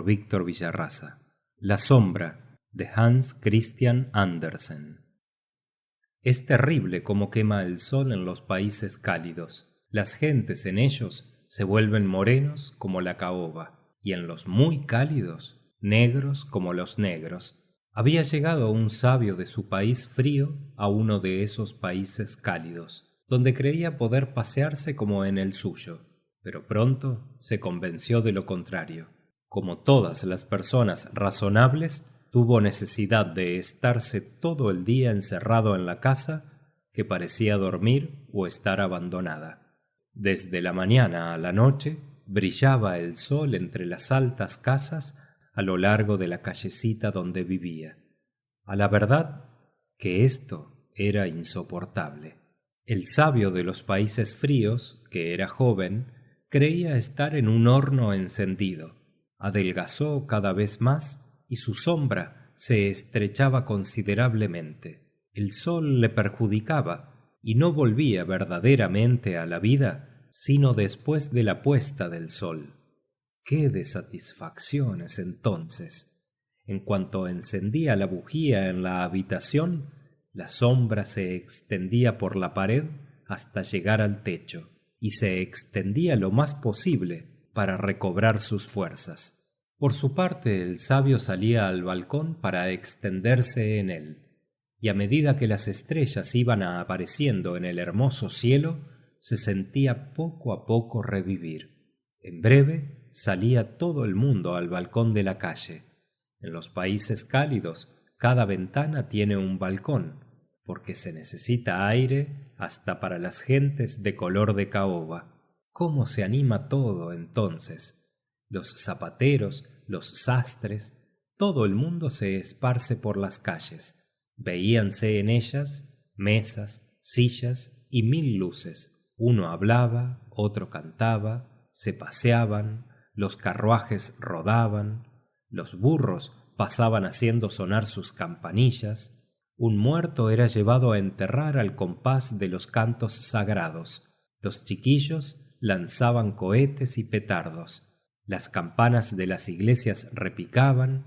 Víctor Villarraza. La sombra, de Hans Christian Andersen. Es terrible cómo quema el sol en los países cálidos. Las gentes en ellos se vuelven morenos como la caoba, y en los muy cálidos, negros como los negros. Había llegado un sabio de su país frío a uno de esos países cálidos, donde creía poder pasearse como en el suyo, pero pronto se convenció de lo contrario. Como todas las personas razonables, tuvo necesidad de estarse todo el día encerrado en la casa, que parecía dormir o estar abandonada. Desde la mañana a la noche brillaba el sol entre las altas casas a lo largo de la callecita donde vivía. A la verdad que esto era insoportable. El sabio de los países fríos, que era joven, creía estar en un horno encendido. Adelgazó cada vez más y su sombra se estrechaba considerablemente. El sol le perjudicaba y no volvía verdaderamente a la vida sino después de la puesta del sol. ¡Qué de satisfacciones entonces! En cuanto encendía la bujía en la habitación, la sombra se extendía por la pared hasta llegar al techo, y se extendía lo más posible para recobrar sus fuerzas. Por su parte, el sabio salía al balcón para extenderse en él, y a medida que las estrellas iban apareciendo en el hermoso cielo, se sentía poco a poco revivir. En breve salía todo el mundo al balcón de la calle. En los países cálidos, cada ventana tiene un balcón, porque se necesita aire hasta para las gentes de color de caoba. ¿Cómo se anima todo entonces? Los zapateros, los sastres, todo el mundo se esparce por las calles. Veíanse en ellas mesas, sillas y mil luces. Uno hablaba, otro cantaba, se paseaban, los carruajes rodaban, los burros pasaban haciendo sonar sus campanillas. Un muerto era llevado a enterrar al compás de los cantos sagrados. Los chiquillos lanzaban cohetes y petardos. Las campanas de las iglesias repicaban.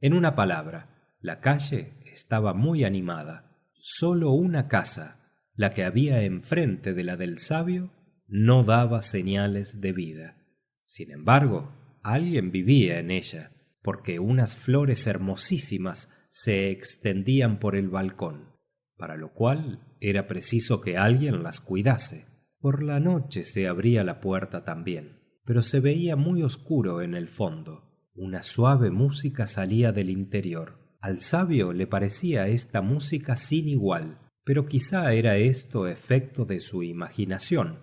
En una palabra, la calle estaba muy animada. Solo una casa, la que había enfrente de la del sabio, no daba señales de vida. Sin embargo, alguien vivía en ella, porque unas flores hermosísimas se extendían por el balcón, para lo cual era preciso que alguien las cuidase. Por la noche se abría la puerta también, pero se veía muy oscuro en el fondo. Una suave música salía del interior. Al sabio le parecía esta música sin igual, pero quizá era esto efecto de su imaginación,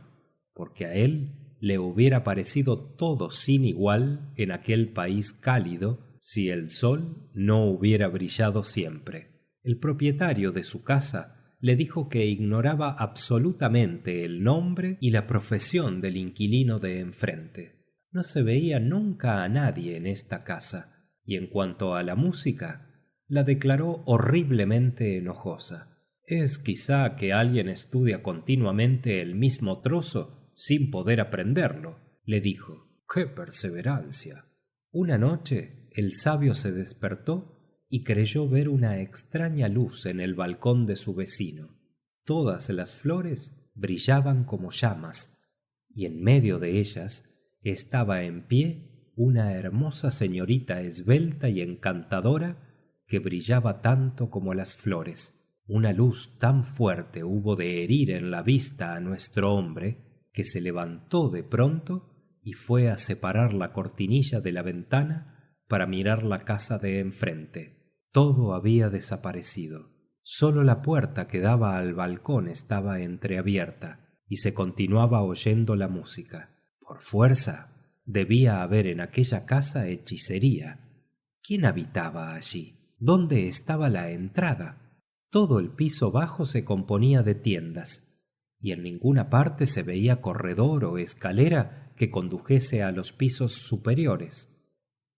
porque a él le hubiera parecido todo sin igual en aquel país cálido si el sol no hubiera brillado siempre. El propietario de su casa le dijo que ignoraba absolutamente el nombre y la profesión del inquilino de enfrente. No se veía nunca a nadie en esta casa, y en cuanto a la música, la declaró horriblemente enojosa. Es quizá que alguien estudia continuamente el mismo trozo sin poder aprenderlo, le dijo. ¡Qué perseverancia! Una noche el sabio se despertó y creyó ver una extraña luz en el balcón de su vecino. Todas las flores brillaban como llamas, y en medio de ellas estaba en pie una hermosa señorita esbelta y encantadora que brillaba tanto como las flores. Una luz tan fuerte hubo de herir en la vista a nuestro hombre, que se levantó de pronto y fue a separar la cortinilla de la ventana para mirar la casa de enfrente. Todo había desaparecido. Solo la puerta que daba al balcón estaba entreabierta y se continuaba oyendo la música. Por fuerza, debía haber en aquella casa hechicería. ¿Quién habitaba allí? ¿Dónde estaba la entrada? Todo el piso bajo se componía de tiendas, y en ninguna parte se veía corredor o escalera que condujese a los pisos superiores.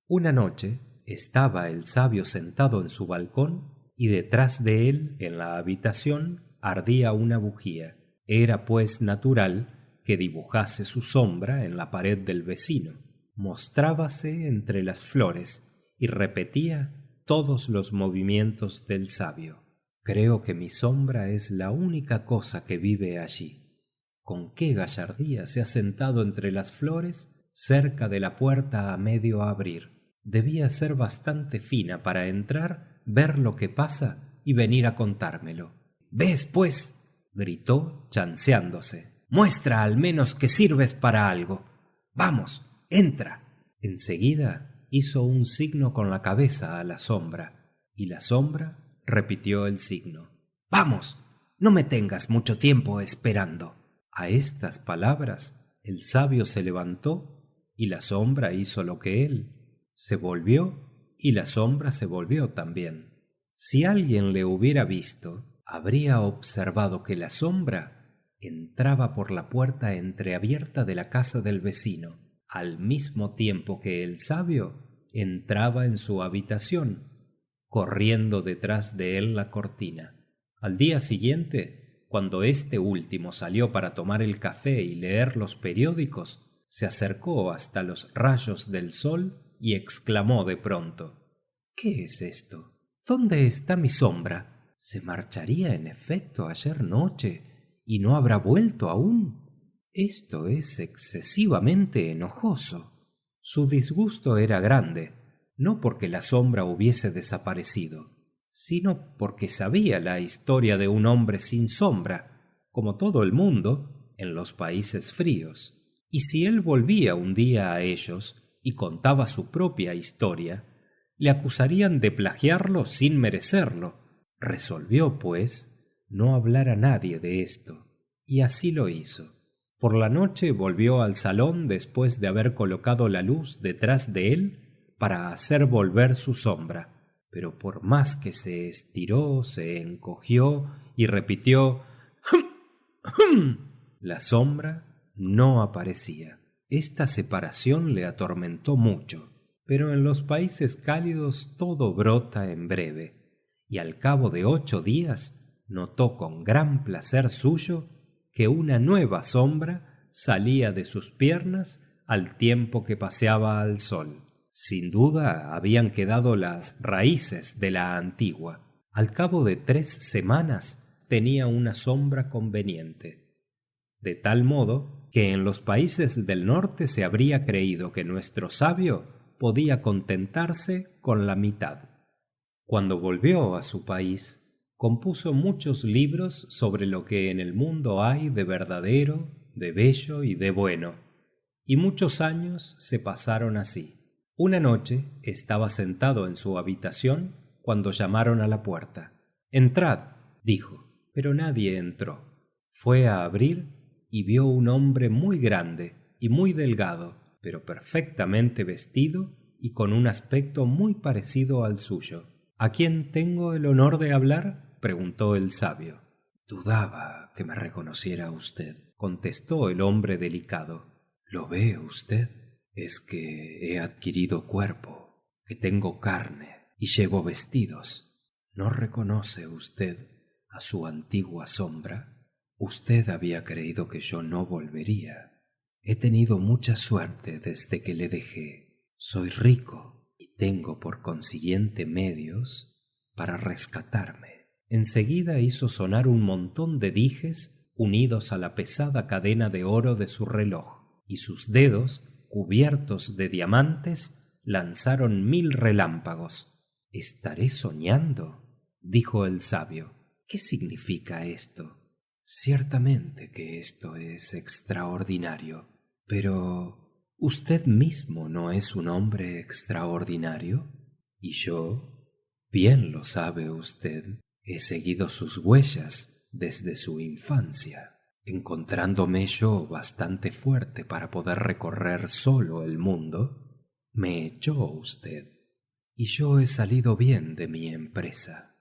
Una noche estaba el sabio sentado en su balcón, y detrás de él, en la habitación, ardía una bujía. Era pues natural que dibujase su sombra en la pared del vecino. mostrábase entre las flores y repetía todos los movimientos del sabio. Creo que mi sombra es la única cosa que vive allí. Con qué gallardía se ha sentado entre las flores cerca de la puerta a medio abrir. Debía ser bastante fina para entrar, ver lo que pasa y venir a contármelo. ¿Ves, pues?, gritó, chanceándose. Muestra al menos que sirves para algo. Vamos, entra. Enseguida hizo un signo con la cabeza a la sombra, y la sombra repitió el signo. Vamos, no me tengas mucho tiempo esperando. A estas palabras el sabio se levantó y la sombra hizo lo que él. Se volvió y la sombra se volvió también. Si alguien le hubiera visto, habría observado que la sombra entraba por la puerta entreabierta de la casa del vecino, al mismo tiempo que el sabio entraba en su habitación, corriendo detrás de él la cortina. Al día siguiente, cuando este último salió para tomar el café y leer los periódicos, se acercó hasta los rayos del sol y exclamó de pronto: ¿Qué es esto? ¿Dónde está mi sombra? ¿Se marcharía en efecto ayer noche y no habrá vuelto aún? Esto es excesivamente enojoso. Su disgusto era grande, no porque la sombra hubiese desaparecido, sino porque sabía la historia de un hombre sin sombra, como todo el mundo, en los países fríos. Y si él volvía un día a ellos y contaba su propia historia, le acusarían de plagiarlo sin merecerlo. Resolvió, pues, no hablar a nadie de esto, y así lo hizo. Por la noche volvió al salón después de haber colocado la luz detrás de él para hacer volver su sombra, pero por más que se estiró, se encogió y repitió «Hum, hum», la sombra no aparecía. Esta separación le atormentó mucho. Pero en los países cálidos todo brota en breve, y al cabo de 8 días notó con gran placer suyo que una nueva sombra salía de sus piernas al tiempo que paseaba al sol. Sin duda habían quedado las raíces de la antigua. Al cabo de 3 semanas tenía una sombra conveniente, de tal modo que en los países del norte se habría creído que nuestro sabio podía contentarse con la mitad. Cuando volvió a su país, compuso muchos libros sobre lo que en el mundo hay de verdadero, de bello y de bueno, y muchos años se pasaron así. Una noche estaba sentado en su habitación cuando llamaron a la puerta. «Entrad», dijo, pero nadie entró. Fue a abrir y vio un hombre muy grande y muy delgado, pero perfectamente vestido y con un aspecto muy parecido al suyo. «¿A quién tengo el honor de hablar?», preguntó el sabio. «Dudaba que me reconociera usted», contestó el hombre delicado. «¿Lo ve usted? Es que he adquirido cuerpo, que tengo carne y llevo vestidos. ¿No reconoce usted a su antigua sombra? Usted había creído que yo no volvería. He tenido mucha suerte desde que le dejé. Soy rico y tengo por consiguiente medios para rescatarme». Enseguida hizo sonar un montón de dijes unidos a la pesada cadena de oro de su reloj, y sus dedos, cubiertos de diamantes, lanzaron 1000 relámpagos. «¿Estaré soñando?», dijo el sabio. «¿Qué significa esto?». «Ciertamente que esto es extraordinario. Pero ¿usted mismo no es un hombre extraordinario? Y yo, bien lo sabe usted, he seguido sus huellas desde su infancia. Encontrándome yo bastante fuerte para poder recorrer solo el mundo, me echó usted, y yo he salido bien de mi empresa.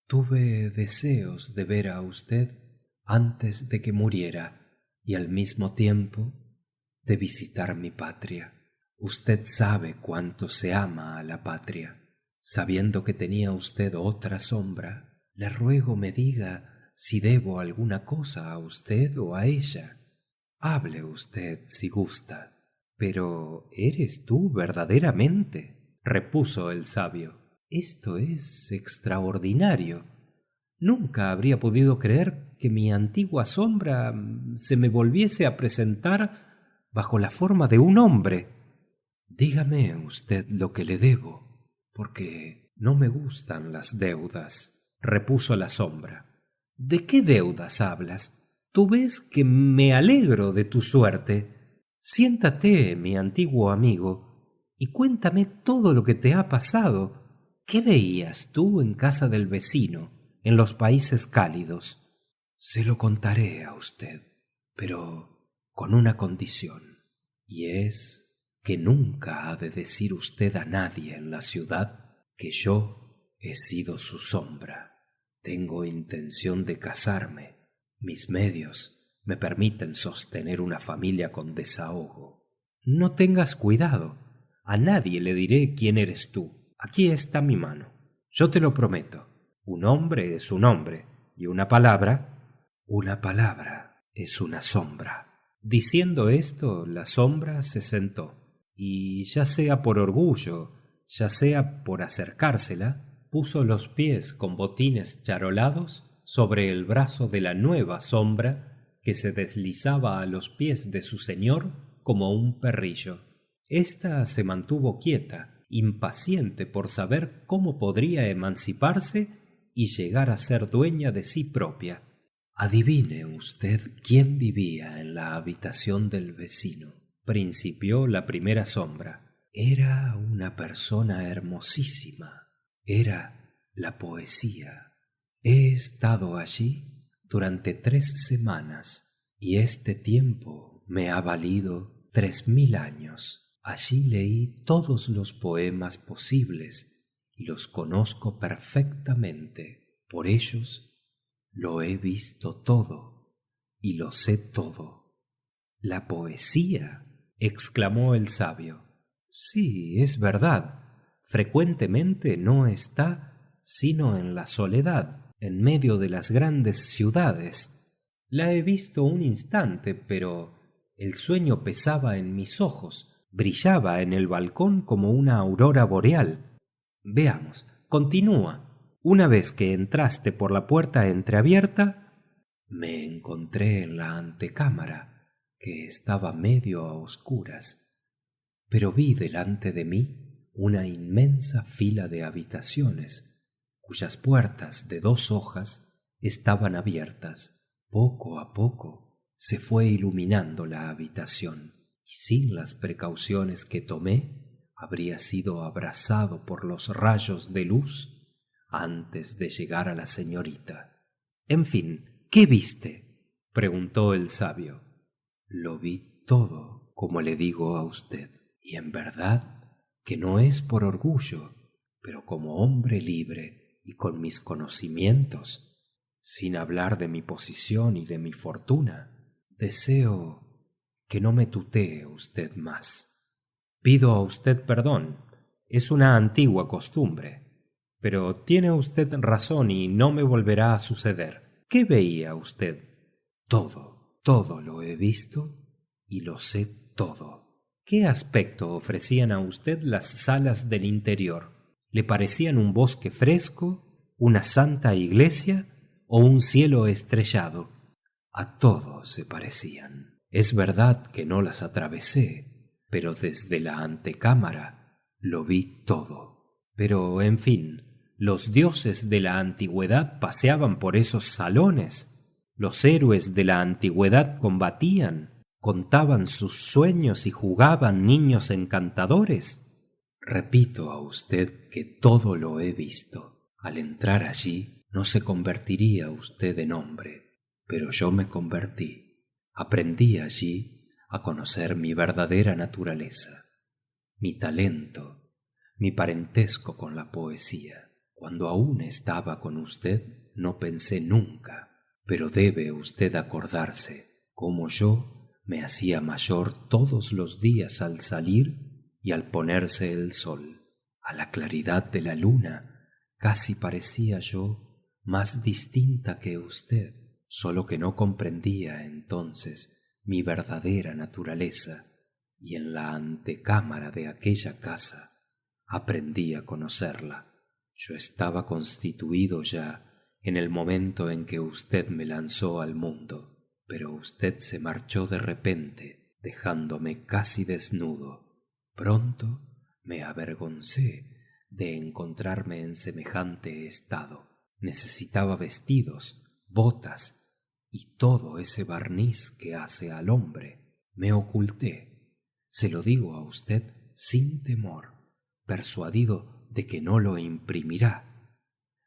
Tuve deseos de ver a usted antes de que muriera, y al mismo tiempo de visitar mi patria. Usted sabe cuánto se ama a la patria. Sabiendo que tenía usted otra sombra, le ruego me diga si debo alguna cosa a usted o a ella. Hable usted si gusta». Pero ¿eres tú verdaderamente? Repuso el sabio. Esto es extraordinario. Nunca habría podido creer que mi antigua sombra se me volviese a presentar bajo la forma de un hombre. Dígame usted lo que le debo, porque no me gustan las deudas, repuso la sombra. ¿De qué deudas hablas? Tú ves que me alegro de tu suerte. Siéntate, mi antiguo amigo, y cuéntame todo lo que te ha pasado. ¿Qué veías tú en casa del vecino, en los países cálidos? Se lo contaré a usted, pero con una condición, y es que nunca ha de decir usted a nadie en la ciudad que yo he sido su sombra. Tengo intención de casarme. Mis medios me permiten sostener una familia con desahogo. No tengas cuidado. A nadie le diré quién eres tú. Aquí está mi mano. Yo te lo prometo. Un hombre es un hombre, y una palabra es una sombra. Diciendo esto, la sombra se sentó, y ya sea por orgullo, ya sea por acercársela, puso los pies con botines charolados sobre el brazo de la nueva sombra que se deslizaba a los pies de su señor como un perrillo. Esta se mantuvo quieta, impaciente por saber cómo podría emanciparse y llegar a ser dueña de sí propia. Adivine usted quién vivía en la habitación del vecino, principió la primera sombra. Era una persona hermosísima. Era la poesía. He estado allí durante 3 semanas y este tiempo me ha valido 3000 años. Allí leí todos los poemas posibles y los conozco perfectamente. Por ellos lo he visto todo y lo sé todo. ¿La poesía? Exclamó el sabio. Sí, es verdad. Frecuentemente no está sino en la soledad, en medio de las grandes ciudades. La he visto un instante, pero el sueño pesaba en mis ojos, brillaba en el balcón como una aurora boreal. Veamos, continúa. Una vez que entraste por la puerta entreabierta, me encontré en la antecámara, que estaba medio a oscuras, pero vi delante de mí una inmensa fila de habitaciones, cuyas puertas de 2 hojas estaban abiertas. Poco a poco se fue iluminando la habitación, y sin las precauciones que tomé, habría sido abrasado por los rayos de luz antes de llegar a la señorita. En fin, ¿qué viste? Preguntó el sabio. Lo vi todo, como le digo a usted, y en verdad que no es por orgullo, pero como hombre libre y con mis conocimientos, sin hablar de mi posición y de mi fortuna, deseo que no me tutee usted más. Pido a usted perdón, es una antigua costumbre. Pero tiene usted razón y no me volverá a suceder. ¿Qué veía usted? Todo lo he visto y lo sé todo. ¿Qué aspecto ofrecían a usted las salas del interior? ¿Le parecían un bosque fresco, una santa iglesia o un cielo estrellado? A todo se parecían. Es verdad que no las atravesé, pero desde la antecámara lo vi todo. Pero, en fin, los dioses de la antigüedad paseaban por esos salones. Los héroes de la antigüedad combatían, contaban sus sueños y jugaban niños encantadores. Repito a usted que todo lo he visto. Al entrar allí no se convertiría usted en hombre, pero yo me convertí. Aprendí allí a conocer mi verdadera naturaleza, mi talento, mi parentesco con la poesía. Cuando aún estaba con usted no pensé nunca, pero debe usted acordarse cómo yo me hacía mayor todos los días al salir y al ponerse el sol. A la claridad de la luna casi parecía yo más distinta que usted, solo que no comprendía entonces mi verdadera naturaleza. y en la antecámara de aquella casa aprendí a conocerla. Yo estaba constituido ya en el momento en que usted me lanzó al mundo, pero usted se marchó de repente, dejándome casi desnudo. Pronto me avergoncé de encontrarme en semejante estado. Necesitaba vestidos, botas y todo ese barniz que hace al hombre. Me oculté, se lo digo a usted sin temor, persuadido de que no lo imprimirá.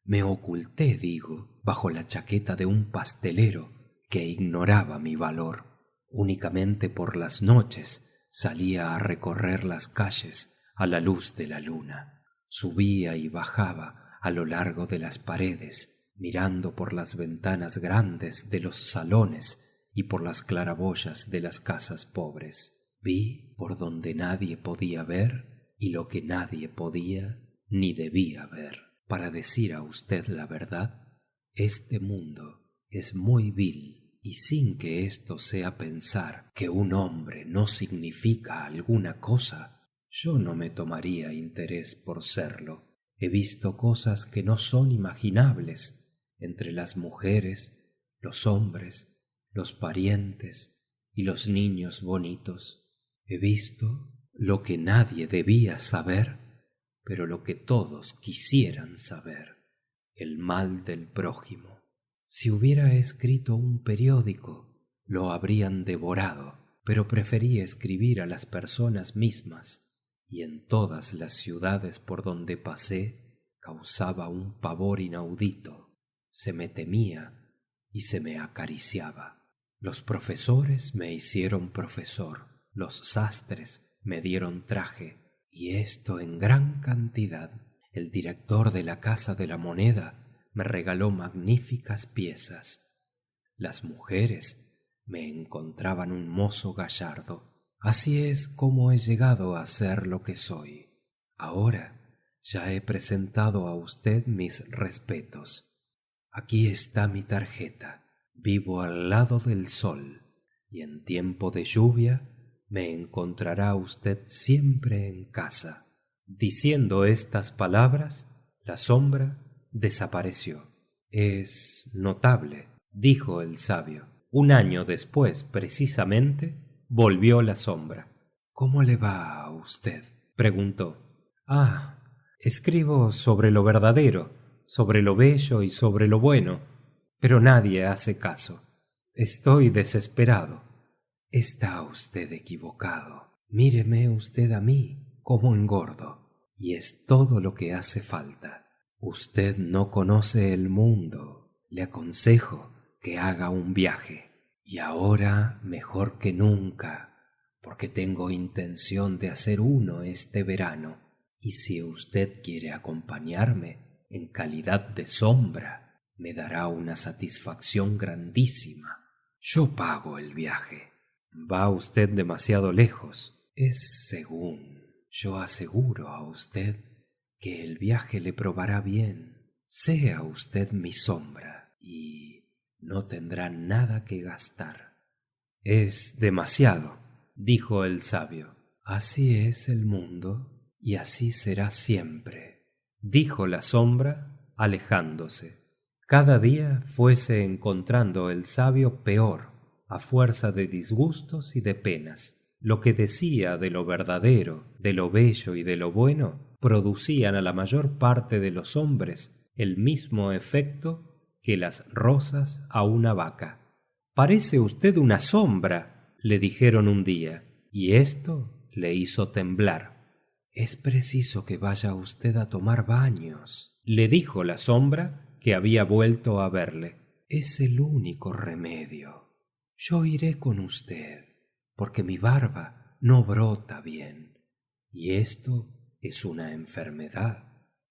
Me oculté, digo, bajo la chaqueta de un pastelero que ignoraba mi valor. Únicamente por las noches salía a recorrer las calles a la luz de la luna. Subía y bajaba a lo largo de las paredes, mirando por las ventanas grandes de los salones y por las claraboyas de las casas pobres. Vi por donde nadie podía ver y lo que nadie podía ni debía ver. Para decir a usted la verdad, este mundo es muy vil, y sin que esto sea pensar que un hombre no significa alguna cosa, yo no me tomaría interés por serlo. He visto cosas que no son imaginables entre las mujeres, los hombres, los parientes y los niños bonitos. He visto lo que nadie debía saber, pero lo que todos quisieran saber: el mal del prójimo. Si hubiera escrito un periódico, lo habrían devorado, pero preferí escribir a las personas mismas, y en todas las ciudades por donde pasé causaba un pavor inaudito. Se me temía y se me acariciaba. Los profesores me hicieron profesor, los sastres me dieron traje, y esto en gran cantidad. El director de la Casa de la Moneda me regaló magníficas piezas. Las mujeres me encontraban un mozo gallardo. Así es como he llegado a ser lo que soy. Ahora ya he presentado a usted mis respetos. Aquí está mi tarjeta. Vivo al lado del sol, y en tiempo de lluvia me encontrará usted siempre en casa. Diciendo estas palabras, la sombra desapareció. Es notable, dijo el sabio. Un año después, precisamente, volvió la sombra. ¿Cómo le va a usted?, preguntó. Escribo sobre lo verdadero, sobre lo bello y sobre lo bueno, pero nadie hace caso. Estoy desesperado. Está usted equivocado. Míreme usted a mí, cómo engordo, y es todo lo que hace falta. Usted no conoce el mundo. Le aconsejo que haga un viaje, y ahora mejor que nunca, porque tengo intención de hacer uno este verano. Y si usted quiere acompañarme en calidad de sombra, me dará una satisfacción grandísima. Yo pago el viaje. Va usted demasiado lejos. Es según. Yo aseguro a usted que el viaje le probará bien. Sea usted mi sombra y no tendrá nada que gastar. Es demasiado, dijo el sabio. Así es el mundo y así será siempre, dijo la sombra, alejándose. Cada día fuese encontrando el sabio peor, a fuerza de disgustos y de penas. Lo que decía de lo verdadero, de lo bello y de lo bueno producían a la mayor parte de los hombres el mismo efecto que las rosas a una vaca. Parece usted una sombra, le dijeron un día, y esto le hizo temblar. Es preciso que vaya usted a tomar baños, le dijo la sombra, que había vuelto a verle. Es el único remedio. Yo iré con usted, porque mi barba no brota bien, y esto es una enfermedad.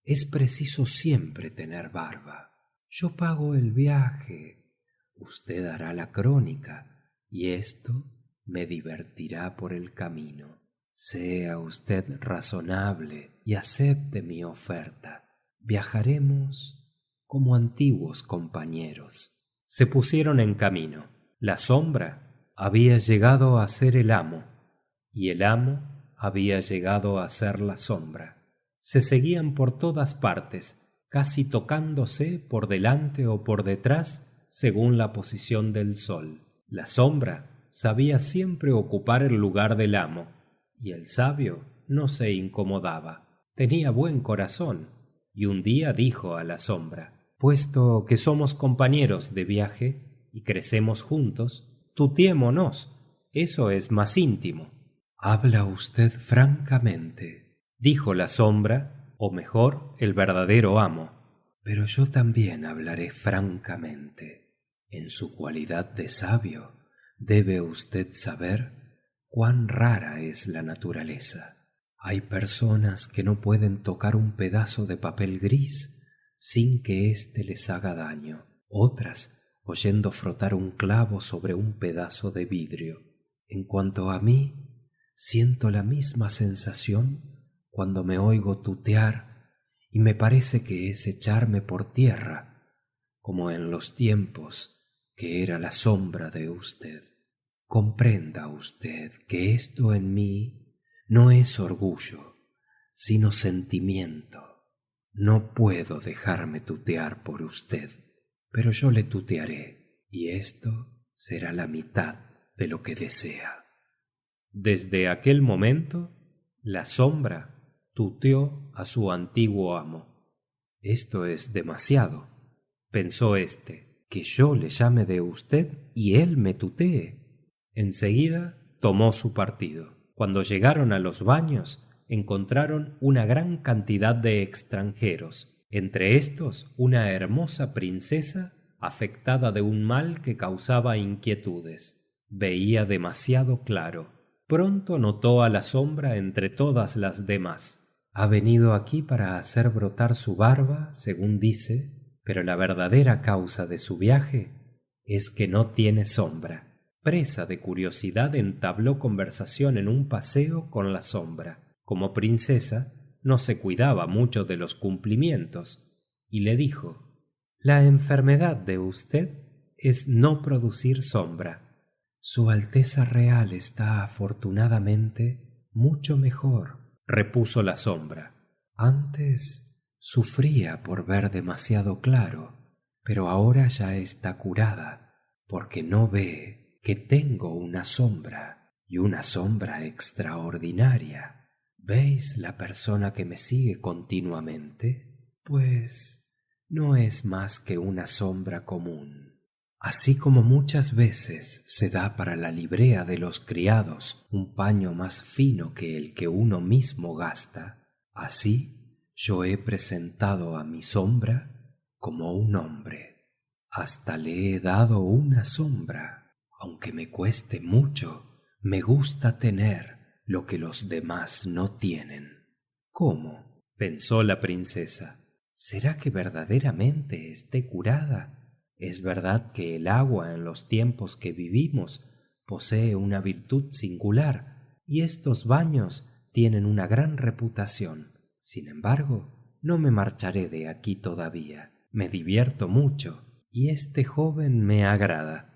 Es preciso siempre tener barba. Yo pago el viaje, usted hará la crónica, y esto me divertirá por el camino. Sea usted razonable y acepte mi oferta. Viajaremos como antiguos compañeros. Se pusieron en camino. La sombra había llegado a ser el amo, y el amo había llegado a ser la sombra. Se seguían por todas partes, casi tocándose por delante o por detrás según la posición del sol. La sombra sabía siempre ocupar el lugar del amo, y el sabio no se incomodaba. Tenía buen corazón, y un día dijo a la sombra: puesto que somos compañeros de viaje y crecemos juntos, tuteémonos, eso es más íntimo. Habla usted francamente, dijo la sombra, o mejor, el verdadero amo. Pero yo también hablaré francamente. En su cualidad de sabio, debe usted saber cuán rara es la naturaleza. Hay personas que no pueden tocar un pedazo de papel gris sin que éste les haga daño. Otras, oyendo frotar un clavo sobre un pedazo de vidrio. En cuanto a mí, siento la misma sensación cuando me oigo tutear y me parece que es echarme por tierra, como en los tiempos que era la sombra de usted. Comprenda usted que esto en mí no es orgullo, sino sentimiento. No puedo dejarme tutear por usted, pero yo le tutearé, y esto será la mitad de lo que desea. Desde aquel momento, la sombra tuteó a su antiguo amo. Esto es demasiado, pensó éste, que yo le llame de usted y él me tutee. Enseguida tomó su partido. Cuando llegaron a los baños, encontraron una gran cantidad de extranjeros, entre estos una hermosa princesa afectada de un mal que causaba inquietudes. Veía demasiado claro. Pronto notó a la sombra entre todas las demás. Ha venido aquí para hacer brotar su barba, según dice, pero la verdadera causa de su viaje es que no tiene sombra. Presa de curiosidad, entabló conversación en un paseo con la sombra. Como princesa, no se cuidaba mucho de los cumplimientos, y le dijo: la enfermedad de usted es no producir sombra. Su Alteza Real está afortunadamente mucho mejor, repuso la sombra. Antes sufría por ver demasiado claro, pero ahora ya está curada, porque no ve que tengo una sombra, y una sombra extraordinaria. ¿Veis la persona que me sigue continuamente? Pues no es más que una sombra común. Así como muchas veces se da para la librea de los criados un paño más fino que el que uno mismo gasta, así yo he presentado a mi sombra como un hombre. Hasta le he dado una sombra. Aunque me cueste mucho, me gusta tener lo que los demás no tienen. ¿Cómo?, pensó la princesa. ¿Será que verdaderamente esté curada? Es verdad que el agua en los tiempos que vivimos posee una virtud singular, y estos baños tienen una gran reputación. Sin embargo, no me marcharé de aquí todavía. Me divierto mucho, y este joven me agrada.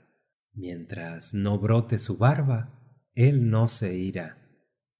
Mientras no brote su barba, él no se irá.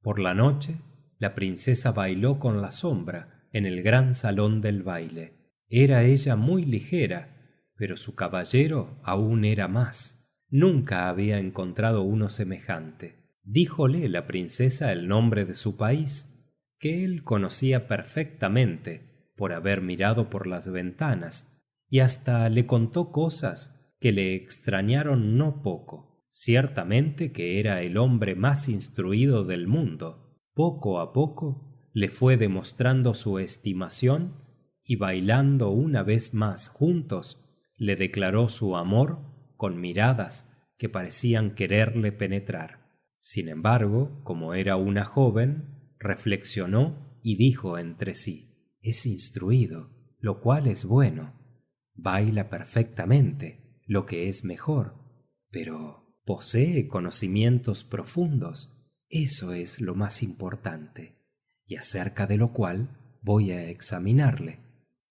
Por la noche, la princesa bailó con la sombra en el gran salón del baile. Era ella muy ligera, pero su caballero aún era más. Nunca había encontrado uno semejante. Díjole la princesa el nombre de su país, que él conocía perfectamente por haber mirado por las ventanas, y hasta le contó cosas que le extrañaron no poco. Ciertamente que era el hombre más instruido del mundo. Poco a poco le fue demostrando su estimación, y bailando una vez más juntos, le declaró su amor con miradas que parecían quererle penetrar. Sin embargo, como era una joven, reflexionó y dijo entre sí: es instruido, lo cual es bueno. Baila perfectamente, lo que es mejor. Pero posee conocimientos profundos. Eso es lo más importante, y acerca de lo cual voy a examinarle.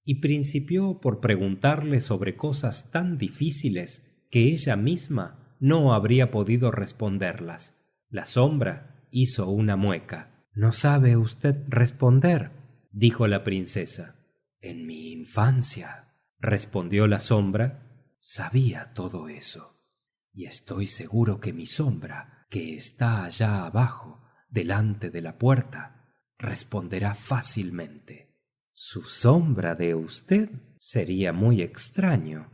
Y principió por preguntarle sobre cosas tan difíciles que ella misma no habría podido responderlas. La sombra hizo una mueca. No sabe usted responder, dijo la princesa. En mi infancia, respondió la sombra, sabía todo eso. Y estoy seguro que mi sombra, que está allá abajo, delante de la puerta, responderá fácilmente. ¿Su sombra de usted? Sería muy extraño.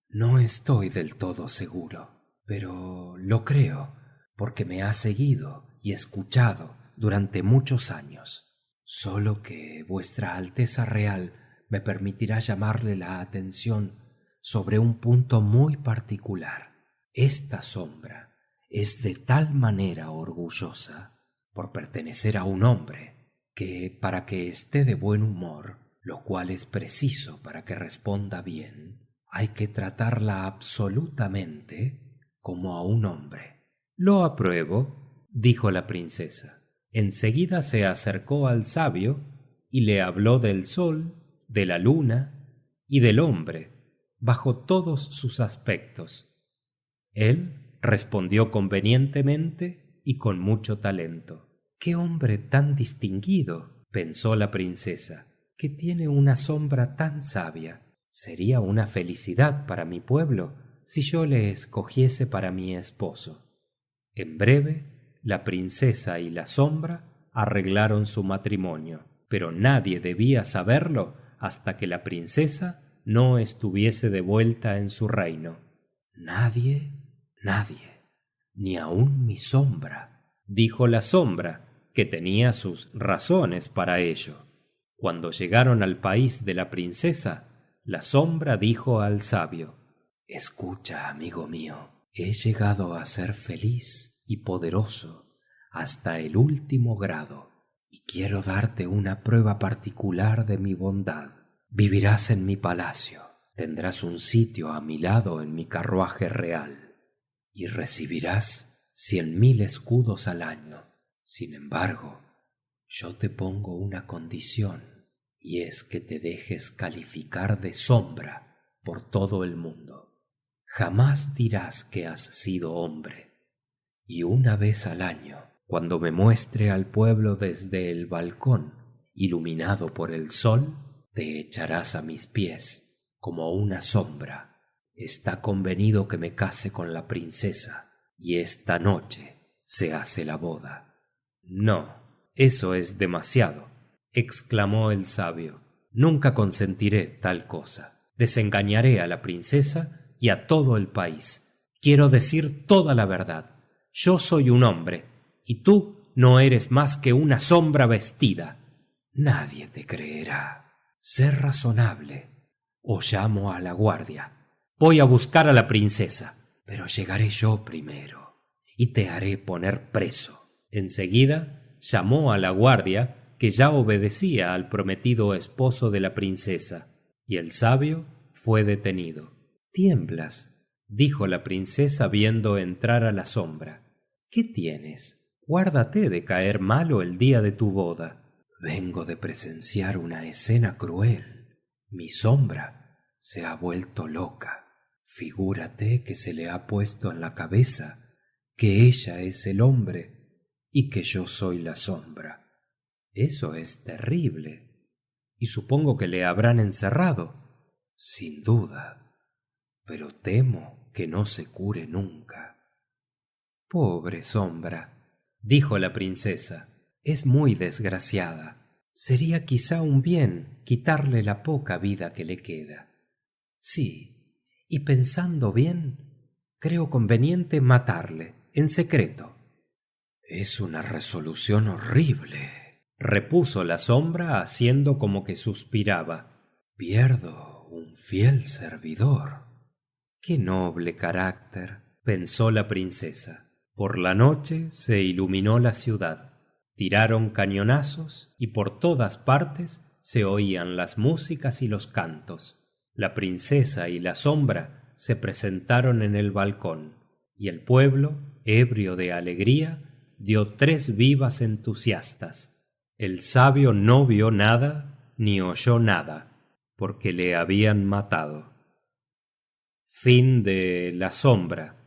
No estoy del todo seguro, pero lo creo, porque me ha seguido y escuchado durante muchos años. Solo que Vuestra Alteza Real me permitirá llamarle la atención sobre un punto muy particular. Esta sombra es de tal manera orgullosa por pertenecer a un hombre que, para que esté de buen humor, lo cual es preciso para que responda bien, hay que tratarla absolutamente como a un hombre. Lo apruebo, dijo la princesa. Enseguida se acercó al sabio y le habló del sol, de la luna y del hombre, bajo todos sus aspectos. Él respondió convenientemente y con mucho talento. ¡Qué hombre tan distinguido!, pensó la princesa, que tiene una sombra tan sabia. Sería una felicidad para mi pueblo si yo le escogiese para mi esposo. En breve, la princesa y la sombra arreglaron su matrimonio, pero nadie debía saberlo hasta que la princesa no estuviese de vuelta en su reino. Nadie, ni aun mi sombra, dijo la sombra, que tenía sus razones para ello. Cuando llegaron al país de la princesa, la sombra dijo al sabio: Escucha, amigo mío, he llegado a ser feliz y poderoso hasta el último grado, y quiero darte una prueba particular de mi bondad. Vivirás en mi palacio, tendrás un sitio a mi lado en mi carruaje real, y recibirás 100.000 escudos al año. Sin embargo, yo te pongo una condición, y es que te dejes calificar de sombra por todo el mundo. Jamás dirás que has sido hombre, y una vez al año, cuando me muestre al pueblo desde el balcón, iluminado por el sol, te echarás a mis pies como una sombra. Está convenido que me case con la princesa, y esta noche se hace la boda. No, eso es demasiado, exclamó el sabio. Nunca consentiré tal cosa. Desengañaré a la princesa y a todo el país. Quiero decir toda la verdad. Yo soy un hombre, y tú no eres más que una sombra vestida. Nadie te creerá. Sé razonable, o llamo a la guardia. Voy a buscar a la princesa, pero llegaré yo primero, y te haré poner preso. Enseguida llamó a la guardia, que ya obedecía al prometido esposo de la princesa, y el sabio fue detenido. Tiemblas, dijo la princesa viendo entrar a la sombra. ¿Qué tienes? Guárdate de caer malo el día de tu boda. Vengo de presenciar una escena cruel. Mi sombra se ha vuelto loca. Figúrate que se le ha puesto en la cabeza que ella es el hombre y que yo soy la sombra. Eso es terrible. Y supongo que le habrán encerrado. Sin duda. Pero temo que no se cure nunca. Pobre sombra, dijo la princesa. Es muy desgraciada. Sería quizá un bien quitarle la poca vida que le queda. Sí, y pensando bien, creo conveniente matarle, en secreto. Es una resolución horrible, repuso la sombra haciendo como que suspiraba. Pierdo un fiel servidor. Qué noble carácter, pensó la princesa. Por la noche se iluminó la ciudad. Tiraron cañonazos y por todas partes se oían las músicas y los cantos. La princesa y la sombra se presentaron en el balcón, y el pueblo, ebrio de alegría, dio 3 vivas entusiastas. El sabio no vio nada ni oyó nada, porque le habían matado. Fin de La Sombra,